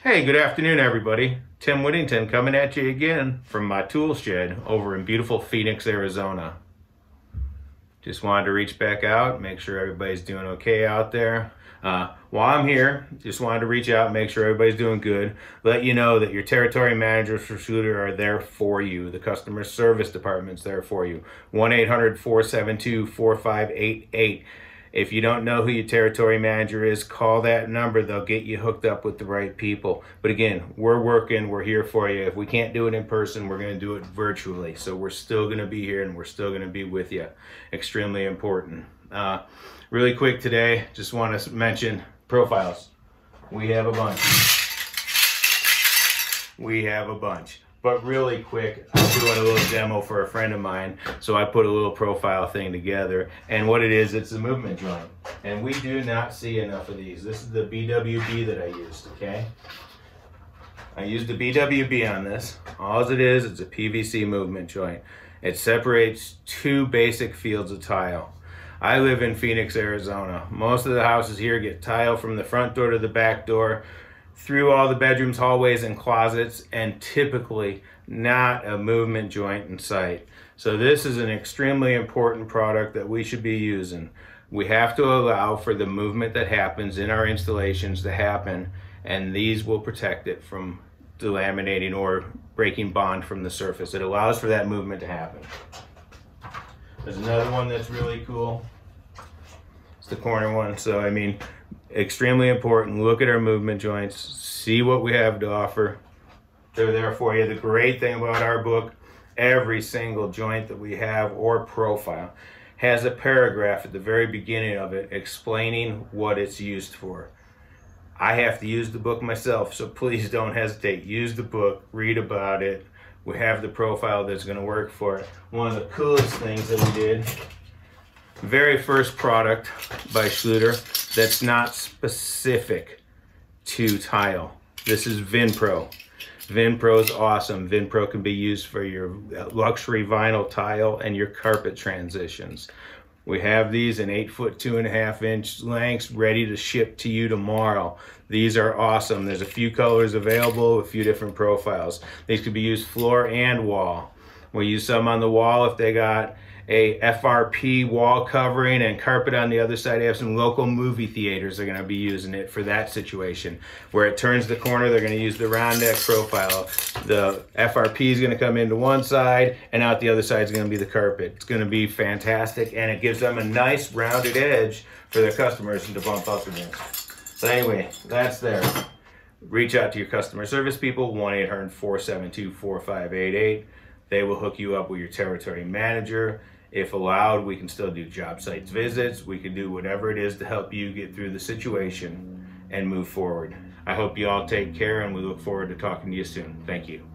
Hey, good afternoon, everybody. Tim Whittington coming at you again from my tool shed over in beautiful Phoenix, Arizona. Just wanted to reach back out, make sure everybody's doing okay out there. While I'm here, just wanted to reach out, make sure everybody's doing good. Let you know that your territory managers for Schluter are there for you. The customer service department's there for you. 1-800-472-4588. If you don't know who your territory manager is, call that number. They'll get you hooked up with the right people. But again, we're working, we're here for you. If we can't do it in person, we're going to do it virtually. So we're still going to be here and we're still going to be with you. Extremely important. Really quick today, just want to mention profiles. We have a bunch. We have a bunch. But really quick, I'm doing a little demo for a friend of mine, so I put a little profile thing together. And what it is, it's a movement joint. And we do not see enough of these. This is the BWB that I used, okay? I used the BWB on this. All it is, it's a PVC movement joint. It separates two basic fields of tile. I live in Phoenix, Arizona. Most of the houses here get tile from the front door to the back door, through all the bedrooms, hallways, and closets, and typically not a movement joint in sight. So this is an extremely important product that we should be using. We have to allow for the movement that happens in our installations to happen, and these will protect it from delaminating or breaking bond from the surface. It allows for that movement to happen. There's another one that's really cool. It's the corner one. So I mean, extremely important. Look at our movement joints, see what we have to offer. They're there for you. The great thing about our book, every single joint that we have or profile has a paragraph at the very beginning of it explaining what it's used for. I have to use the book myself, so please don't hesitate. Use the book, read about it. We have the profile that's going to work for it. One of the coolest things that we did, very first product by Schluter that's not specific to tile. This is VinPro. VinPro is awesome. VinPro can be used for your luxury vinyl tile and your carpet transitions. We have these in 8-foot 2.5-inch lengths ready to ship to you tomorrow. These are awesome. There's a few colors available, a few different profiles. These could be used floor and wall. We use some on the wall if they got a FRP wall covering and carpet on the other side. They have some local movie theaters that are going to be using it for that situation. Where it turns the corner, they're going to use the round deck profile. The FRP is going to come into one side and out the other side is going to be the carpet. It's going to be fantastic, and it gives them a nice rounded edge for their customers to bump up against. So anyway, that's there. Reach out to your customer service people, 1-800-472-4588. They will hook you up with your territory manager. If allowed, we can still do job sites visits. We can do whatever it is to help you get through the situation and move forward. I hope you all take care, and we look forward to talking to you soon. Thank you.